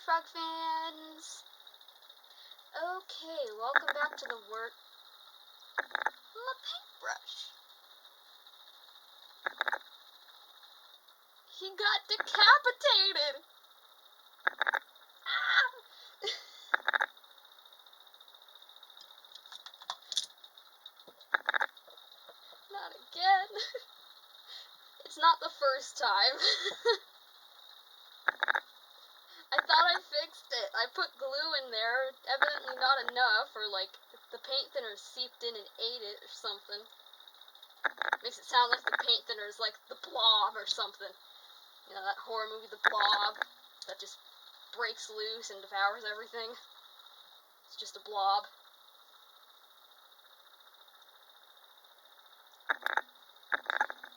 frog fans? Okay, welcome back to the work. My paintbrush. He got decapitated! Ah! Not again. It's not the first time. I thought I fixed it. I put glue in there, evidently not enough, or like the paint thinner seeped in and ate it or something. Makes it sound like the paint thinner is like the Blob or something. You know, that horror movie, The Blob, that just breaks loose and devours everything. It's just a blob.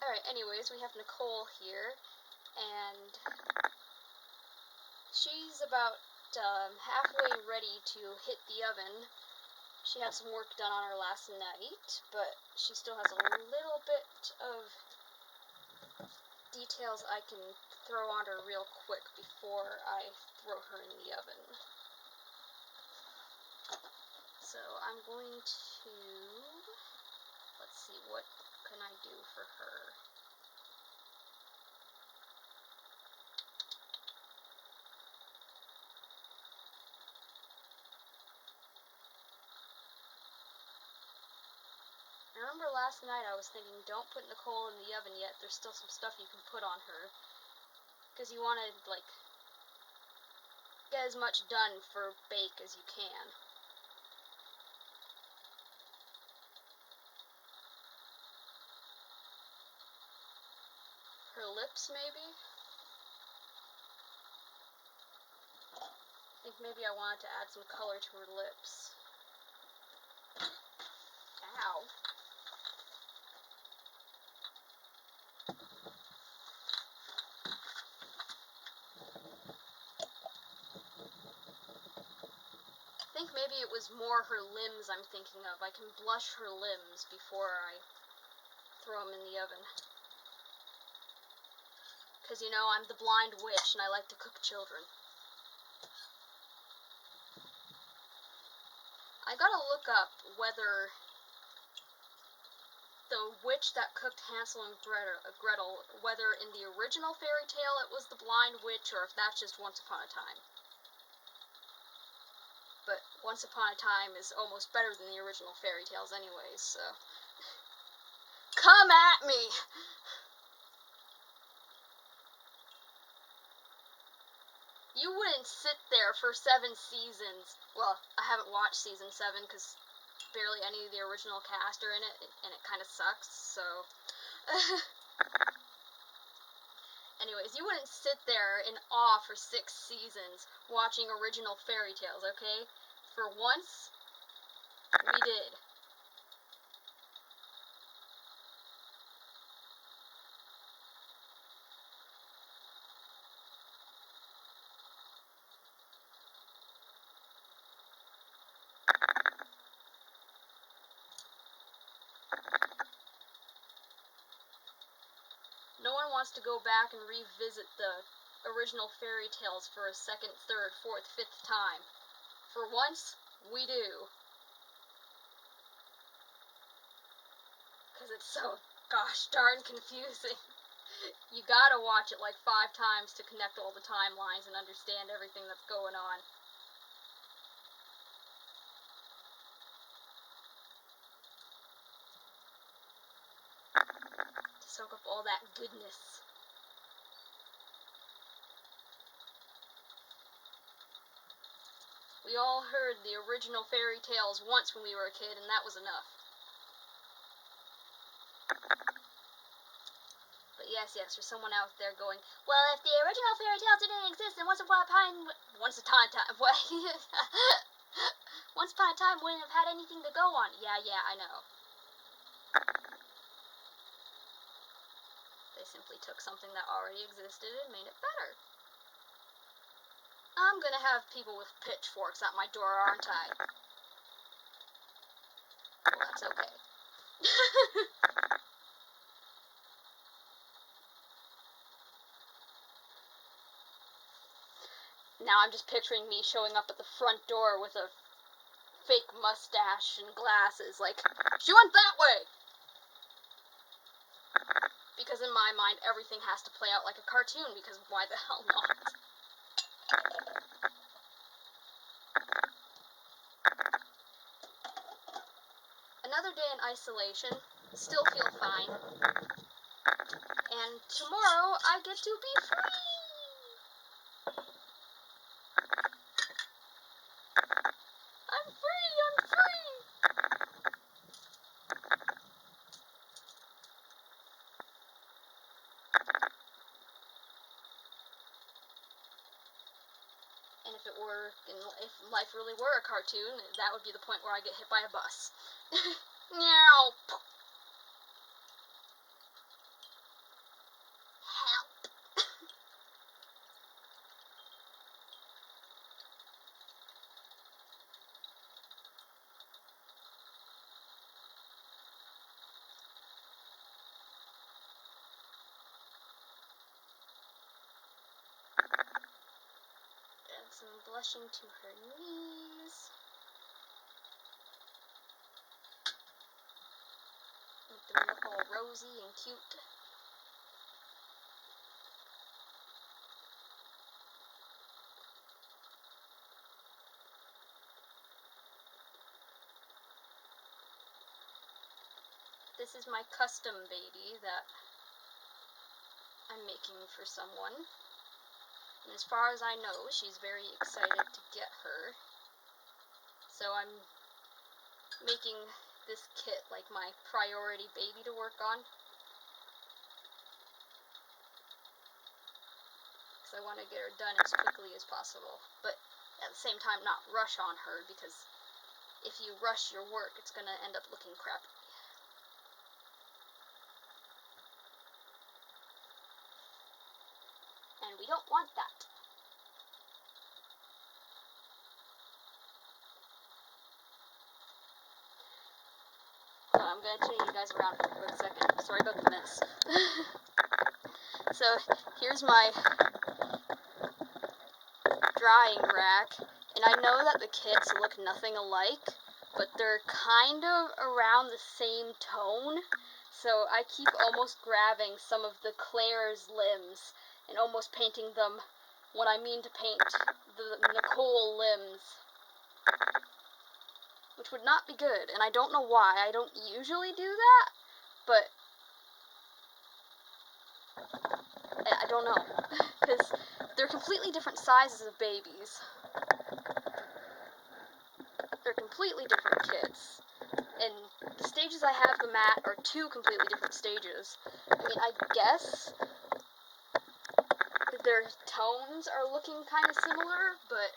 Alright, anyways, we have Nicole here, and she's about halfway ready to hit the oven. She had some work done on her last night, but she still has a little bit of details I can throw on her real quick before I throw her in the oven. So I'm going to, let's see, what can I do for her? I remember last night I was thinking, don't put Nicole in the oven yet, there's still some stuff you can put on her. Because you want to, like, get as much done for bake as you can. Her lips, maybe? I think maybe I wanted to add some color to her lips. Ow. I think maybe it was more her limbs I'm thinking of. I can blush her limbs before I throw them in the oven. Because, you know, I'm the blind witch and I like to cook children. I gotta look up whether the witch that cooked Hansel and Gretel, whether in the original fairy tale it was the blind witch or if that's just Once Upon a Time. But Once Upon a Time is almost better than the original fairy tales anyways, so... Come at me! You wouldn't sit there for 7 seasons. Well, I haven't watched season 7 because barely any of the original cast are in it, and it kind of sucks, so... Anyways, you wouldn't sit there in awe for 6 seasons watching original fairy tales, okay? For once, we did. No one wants to go back and revisit the original fairy tales for a 2nd, 3rd, 4th, 5th time. For once, we do. Because it's so gosh darn confusing. You gotta watch it like 5 times to connect all the timelines and understand everything that's going on. To soak up all that goodness. We all heard the original fairy tales once when we were a kid, and that was enough. But yes, there's someone out there going, well, if the original fairy tales didn't exist, then Once Upon a Time wouldn't have had anything to go on. Yeah, I know. They simply took something that already existed and made it better. I'm gonna have people with pitchforks at my door, aren't I? Well, that's okay. Now I'm just picturing me showing up at the front door with a fake mustache and glasses, like, she went that way! Because in my mind, everything has to play out like a cartoon, because why the hell not? Another day in isolation, still feel fine, and tomorrow I get to be free! I'm free! I'm free! And if life really were a cartoon, that would be the point where I get hit by a bus. Meow! Help! And some blushing to her knees. Make them look all rosy and cute. This is my custom baby that I'm making for someone. And as far as I know, she's very excited to get her. So I'm making this kit like my priority baby to work on. Because I want to get her done as quickly as possible. But at the same time, not rush on her, because if you rush your work, it's going to end up looking crappy. And we don't want that. So I'm going to change you guys around for a quick second. Sorry about the mess. So here's my drying rack. And I know that the kits look nothing alike, but they're kind of around the same tone. So I keep almost grabbing some of the Claire's limbs and almost painting them when I mean to paint the Nicole limbs. Which would not be good, and I don't know why. I don't usually do that, but I don't know. Because they're completely different sizes of babies. They're completely different kits. And the stages I have them at are two completely different stages. I mean, I guess their tones are looking kind of similar, but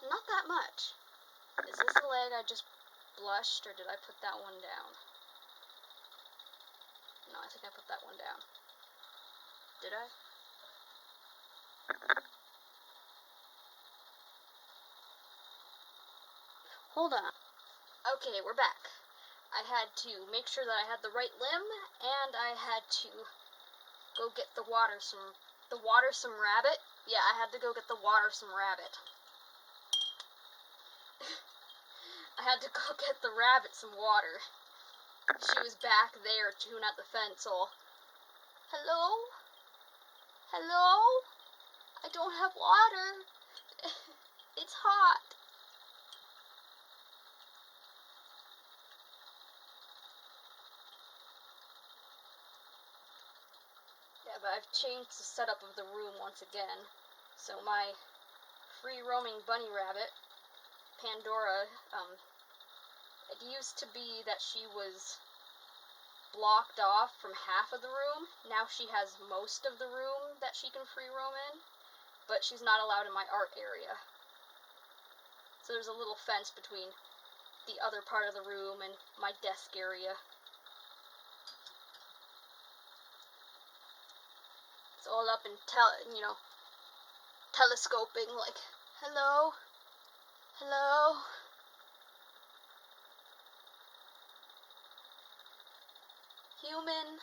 not that much. Is this the leg I just blushed, or did I put that one down? No, I think I put that one down. Did I? Hold on. Okay, we're back. I had to make sure that I had the right limb, and I had to go get the watersome rabbit. Yeah, I had to go get the watersome rabbit. I had to go get the rabbit some water. She was back there chewing at the fence all, hello? Hello? I don't have water. It's hot. Yeah, but I've changed the setup of the room once again. So my free-roaming bunny rabbit, Pandora, it used to be that she was blocked off from half of the room. Now she has most of the room that she can free roam in, but she's not allowed in my art area. So there's a little fence between the other part of the room and my desk area. It's all up and telescoping like, hello? Hello? Human?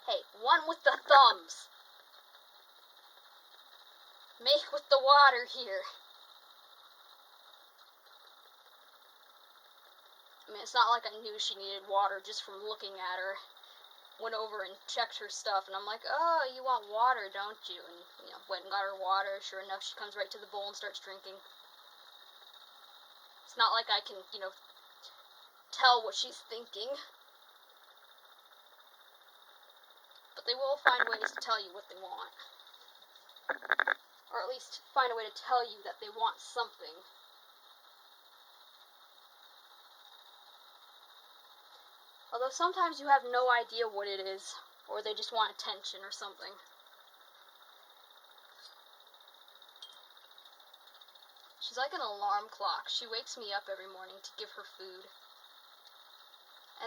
Hey, one with the thumbs. Make with the water here. I mean, it's not like I knew she needed water just from looking at her. Went over and checked her stuff, and I'm like, oh, you want water, don't you? And, went and got her water. Sure enough, she comes right to the bowl and starts drinking. It's not like I can, tell what she's thinking. But they will find ways to tell you what they want. Or at least find a way to tell you that they want something. Although sometimes you have no idea what it is, or they just want attention or something. She's like an alarm clock. She wakes me up every morning to give her food.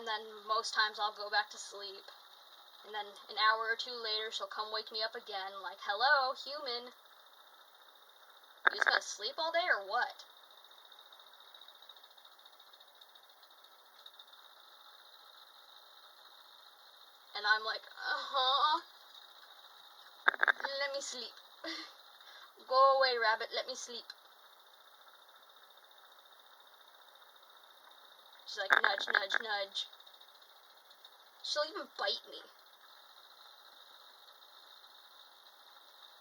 And then most times I'll go back to sleep. And then an hour or two later she'll come wake me up again, like, hello, human. You just gonna sleep all day or what? And I'm like, let me sleep. Go away, rabbit, let me sleep. She's like, nudge, nudge, nudge. She'll even bite me.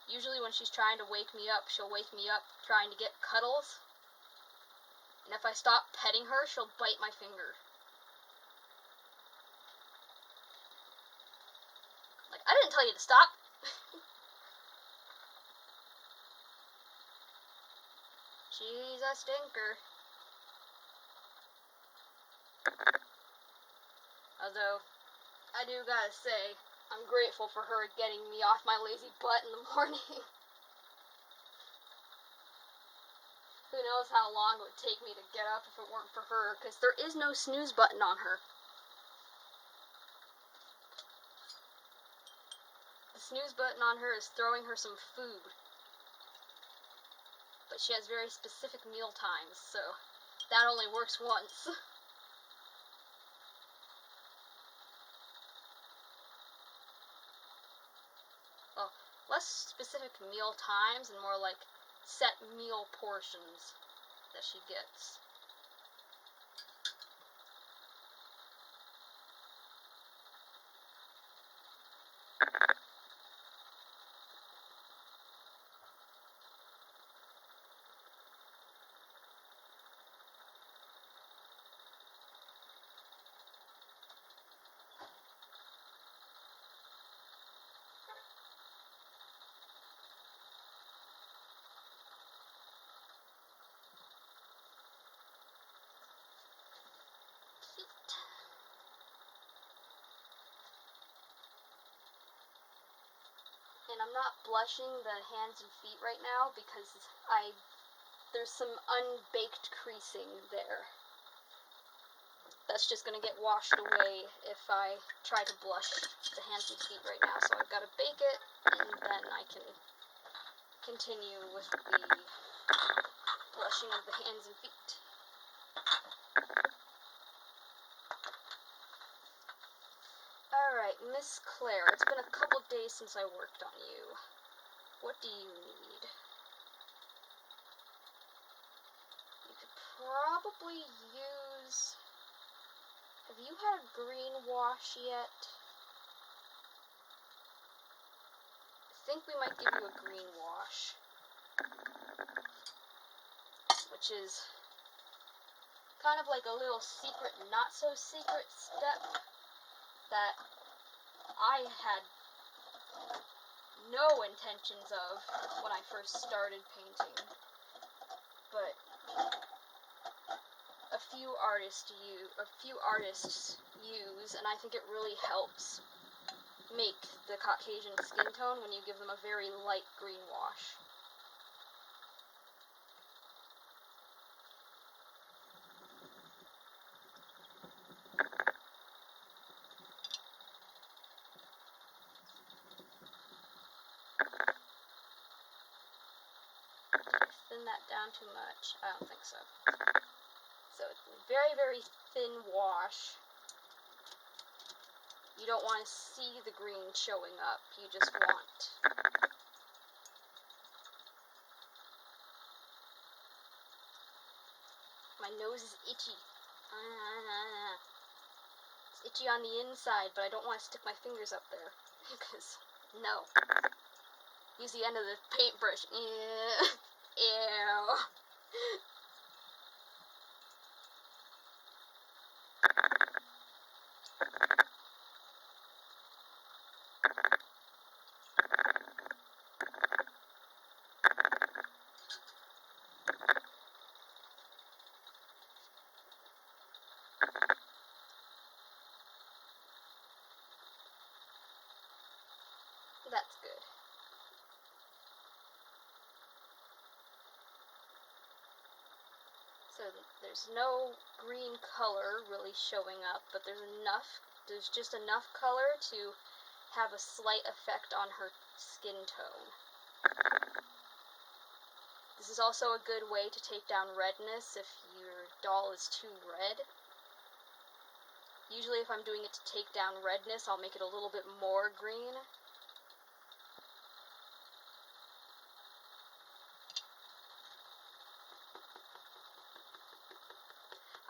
Usually when she's trying to wake me up, she'll wake me up trying to get cuddles. And if I stop petting her, she'll bite my finger. Like, I didn't tell you to stop. She's a stinker. Although, I do gotta say, I'm grateful for her getting me off my lazy butt in the morning. Who knows how long it would take me to get up if it weren't for her, because there is no snooze button on her. The snooze button on her is throwing her some food. But she has very specific meal times, so that only works once. Well, less specific meal times and more like set meal portions that she gets. And I'm not blushing the hands and feet right now because there's some unbaked creasing there. That's just gonna get washed away if I try to blush the hands and feet right now. So I've got to bake it, and then I can continue with the blushing of the hands and feet. Alright, Miss Claire, it's been a couple days since I worked on you. What do you need? You could probably use... Have you had a green wash yet? I think we might give you a green wash. Which is kind of like a little secret, not so secret step that I had no intentions of when I first started painting, but a few artists use, and I think it really helps make the Caucasian skin tone when you give them a very light green wash. Thin that down too much? I don't think so. So it's a very, very thin wash. You don't want to see the green showing up. You just want nose is itchy. It's itchy on the inside, but I don't want to stick my fingers up there. Because, no. Use the end of the paintbrush. Ew. That's good. So there's no green color really showing up, but there's just enough color to have a slight effect on her skin tone. This is also a good way to take down redness if your doll is too red. Usually if I'm doing it to take down redness, I'll make it a little bit more green.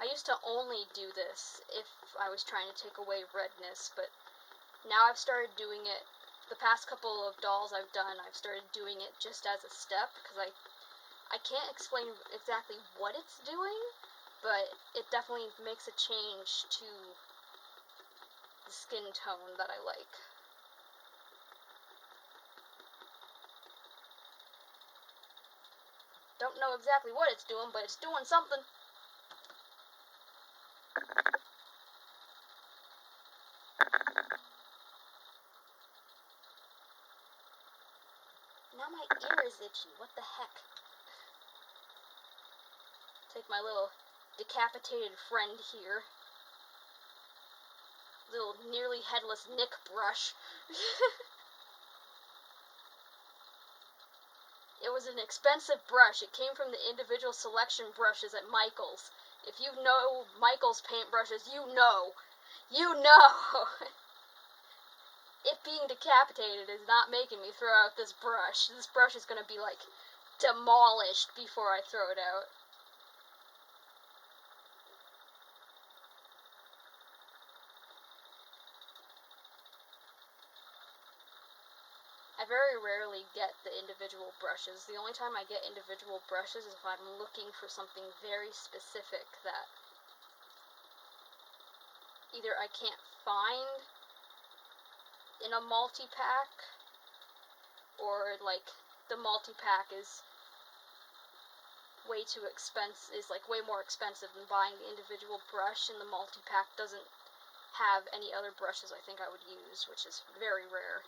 I used to only do this if I was trying to take away redness, but now I've started doing it, the past couple of dolls I've done, I've started doing it just as a step, because I can't explain exactly what it's doing, but it definitely makes a change to the skin tone that I like. Don't know exactly what it's doing, but it's doing something. Now my ear is itchy. What the heck? Take my little decapitated friend here. Little nearly headless Nick brush. It was an expensive brush. It came from the individual selection brushes at Michael's. If you know Michael's paintbrushes, you know. You know! It being decapitated is not making me throw out this brush. This brush is gonna be, like, demolished before I throw it out. I very rarely get the individual brushes. The only time I get individual brushes is if I'm looking for something very specific that either I can't find in a multi-pack, or like the multi-pack is way too expensive, is like way more expensive than buying the individual brush, and the multi-pack doesn't have any other brushes I think I would use, which is very rare.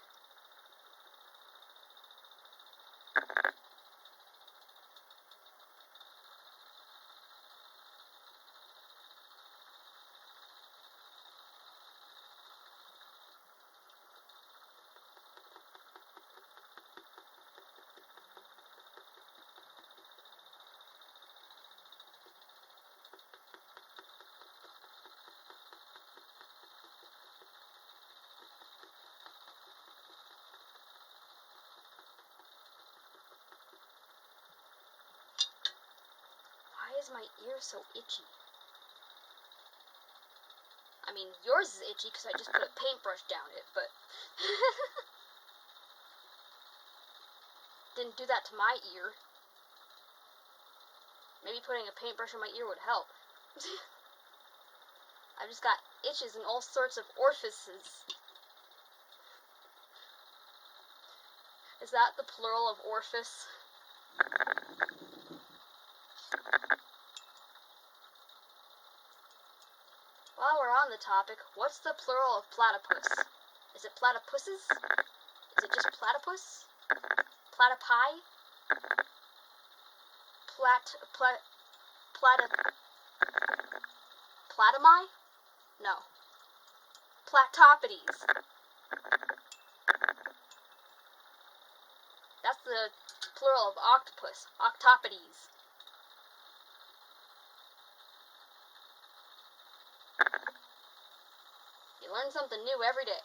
Why is my ear so itchy? I mean, yours is itchy because I just put a paintbrush down it, but didn't do that to my ear. Maybe putting a paintbrush on my ear would help. I've just got itches in all sorts of orifices. Is that the plural of orifice? While we're on the topic, what's the plural of platypus? Is it platypuses? Is it just platypus? Platypi? Platymi? No. Platopodes. That's the plural of octopus. Octopodes. You learn something new every day.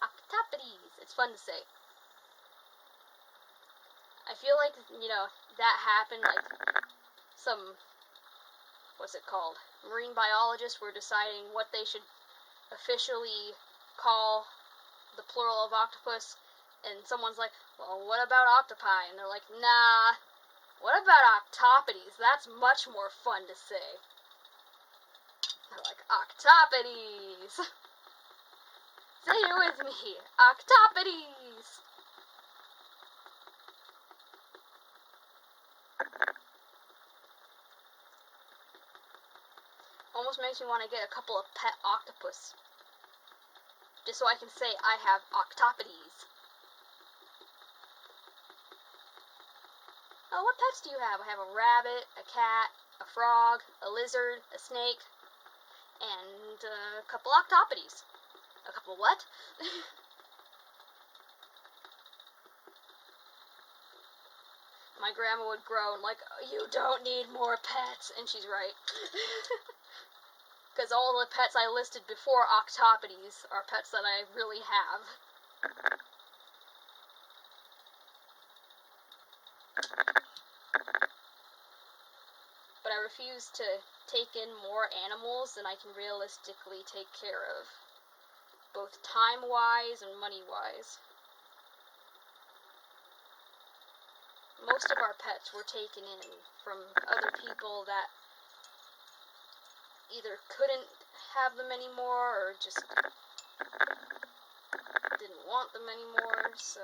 Octopodes. It's fun to say. I feel like, that happened, like, some, what's it called? Marine biologists were deciding what they should officially call the plural of octopus, and someone's like, well, what about octopi? And they're like, nah, what about octopodes? That's much more fun to say. They're like, octopodes! Say it with me, octopodes! Almost makes me want to get a couple of pet octopus. Just so I can say I have octopodes. Oh, what pets do you have? I have a rabbit, a cat, a frog, a lizard, a snake, and a couple octopodes. A couple what? My grandma would groan like, you don't need more pets, and she's right. Because all the pets I listed before octopodes are pets that I really have. But I refuse to take in more animals than I can realistically take care of, both time-wise and money-wise. Most of our pets were taken in from other people that either couldn't have them anymore or just didn't want them anymore, so...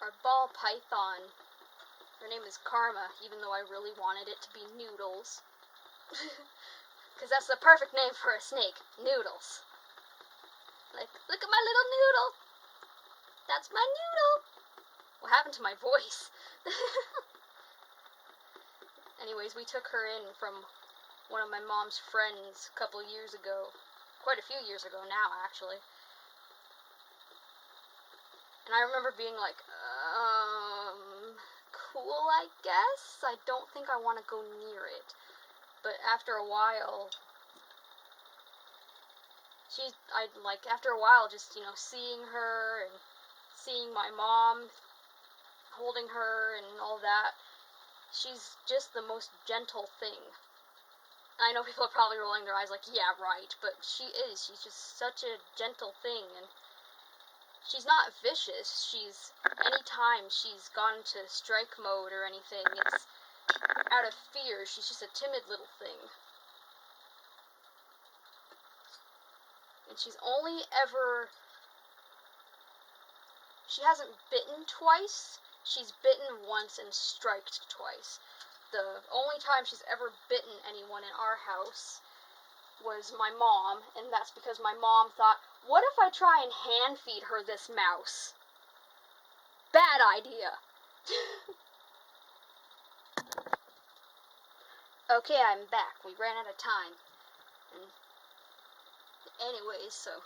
Our ball python, her name is Karma, even though I really wanted it to be Noodles. Because that's the perfect name for a snake, Noodles. Like, look at my little noodle! That's my noodle! What happened to my voice? Anyways, we took her in from one of my mom's friends a couple years ago. Quite a few years ago now, actually. And I remember being like, cool, I guess? I don't think I want to go near it. But after a while, after a while, just, seeing her and seeing my mom holding her and all that, she's just the most gentle thing. I know people are probably rolling their eyes like, yeah, right, but she is. She's just such a gentle thing, and she's not vicious. Anytime she's gone into strike mode or anything, it's out of fear. She's just a timid little thing. And she hasn't bitten twice. She's bitten once and striked twice. The only time she's ever bitten anyone in our house was my mom, and that's because my mom thought, what if I try and hand feed her this mouse? Bad idea. Okay, I'm back. We ran out of time. Anyways, so...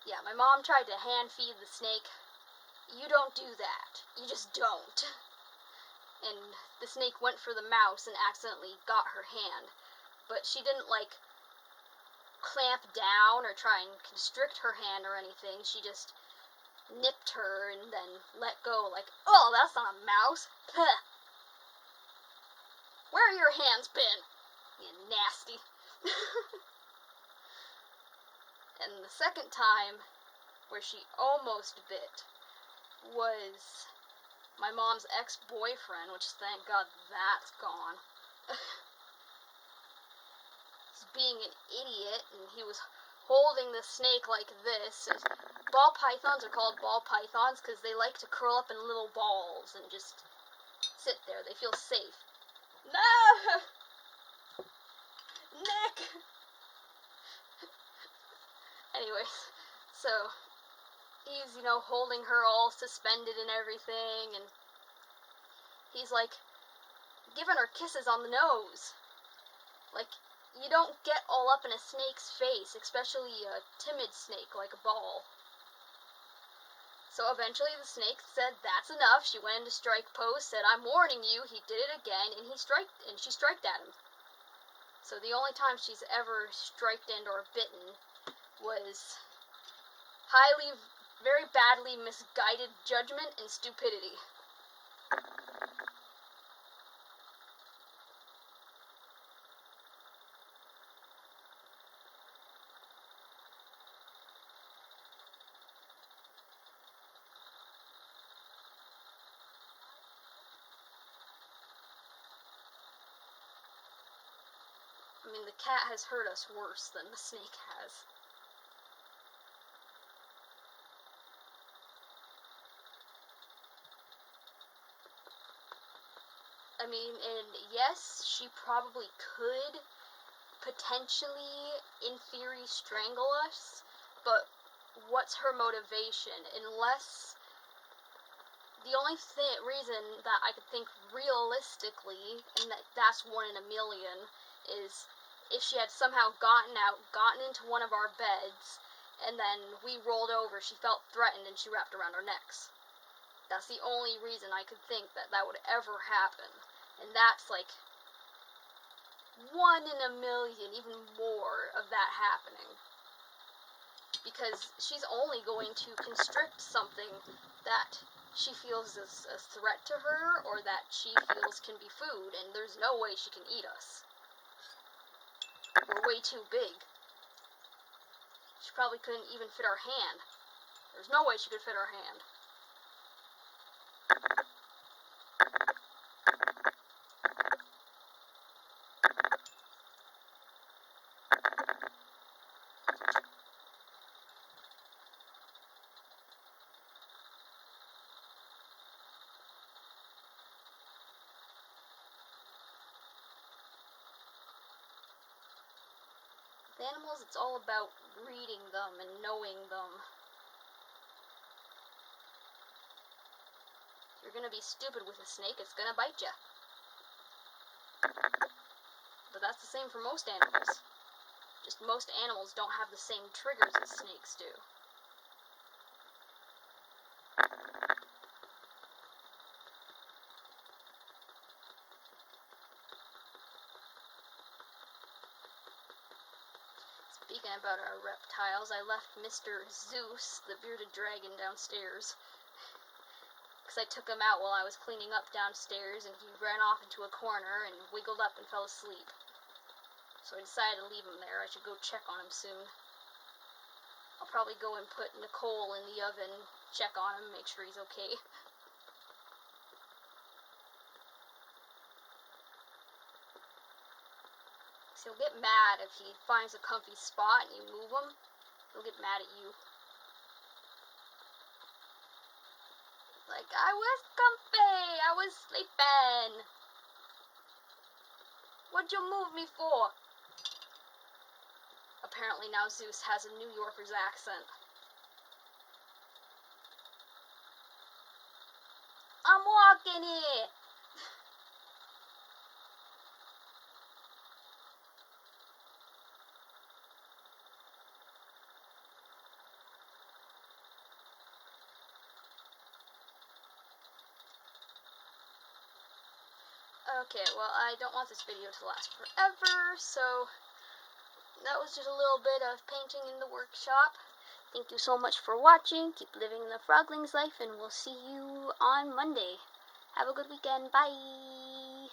yeah, my mom tried to hand feed the snake. You don't do that. You just don't. And the snake went for the mouse and accidentally got her hand. But she didn't, clamp down or try and constrict her hand or anything. She just nipped her and then let go, like, oh, that's not a mouse. Puh. Where are your hands been? You nasty. And the second time, where she almost bit, was my mom's ex-boyfriend, which thank God that's gone. He's being an idiot, and he was holding the snake like this. Ball pythons are called ball pythons because they like to curl up in little balls and just sit there. They feel safe. No! Neck! Anyways, so he's, holding her all suspended and everything, and he's, giving her kisses on the nose. You don't get all up in a snake's face, especially a timid snake like a ball. So eventually the snake said, "That's enough." She went into strike pose, said, "I'm warning you." He did it again, and she striked at him. So the only time she's ever striked or bitten was very badly misguided judgment and stupidity. I mean, the cat has hurt us worse than the snake has. I mean, and yes, she probably could potentially, in theory, strangle us, but what's her motivation? Unless the only reason that I could think realistically, and that's one in a million, is if she had somehow gotten into one of our beds, and then we rolled over, she felt threatened, and she wrapped around our necks. That's the only reason I could think that would ever happen. And that's like 1 in a million, even more, of that happening. Because she's only going to constrict something that she feels is a threat to her, or that she feels can be food, and there's no way she can eat us. We're way too big. She probably couldn't even fit our hand. There's no way she could fit our hand. With animals, it's all about reading them and knowing them. If you're gonna be stupid with a snake, it's gonna bite you. But that's the same for most animals. Just most animals don't have the same triggers as snakes do. Speaking about our reptiles, I left Mr. Zeus, the bearded dragon, downstairs. Because I took him out while I was cleaning up downstairs, and he ran off into a corner and wiggled up and fell asleep. So I decided to leave him there. I should go check on him soon. I'll probably go and put Nicole in the oven, check on him, make sure he's okay. So he'll get mad if he finds a comfy spot and you move him. He'll get mad at you. Like, I was comfy, I was sleeping. What'd you move me for? Apparently now Zeus has a New Yorker's accent. I'm walking here. Okay, well, I don't want this video to last forever, so that was just a little bit of painting in the workshop. Thank you so much for watching. Keep living the Frogling's life, and we'll see you on Monday. Have a good weekend. Bye!